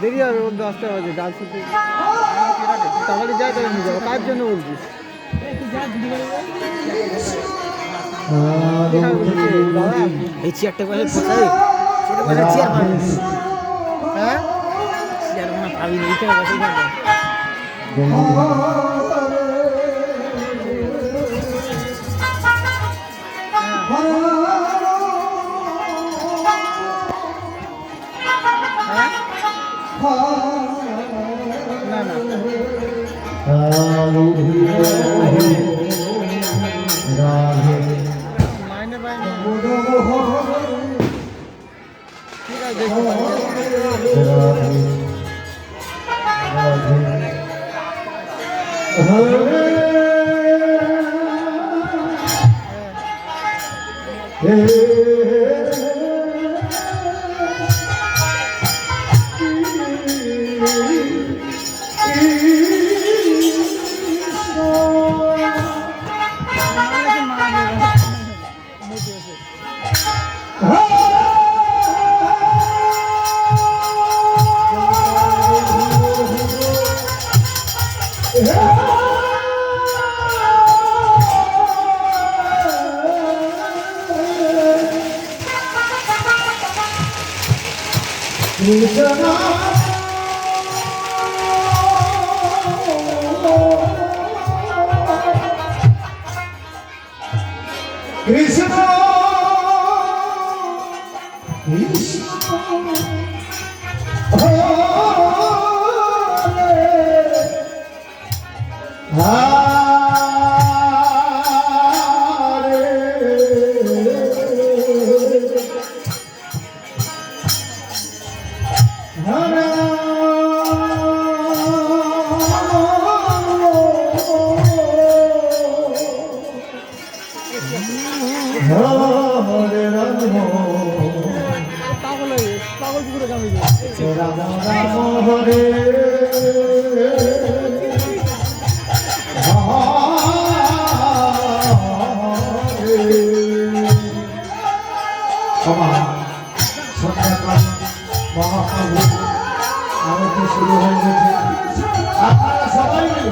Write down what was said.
দেরি হবে, ওর 10টা বাজে গাছ শুতে তাহলে যাই তাহলে নিয়ে যাবো। কার জন্য বলছিস? এই চেয়ারটা বলে কোথায় সেটা বলে চেয়ার পাবি। হ্যাঁ চেয়ার মনে পাবি না, এইটা বসে যাবে। না না মাইনে পাইনি, ঠিক আছে দেখো। Krishna, পাগল পুকুরে কামড়ে সন্ধ্যাকাল মহাপ্রভু আরতি শুরু হয়ে গেছে। আপনারা সবাই মিলে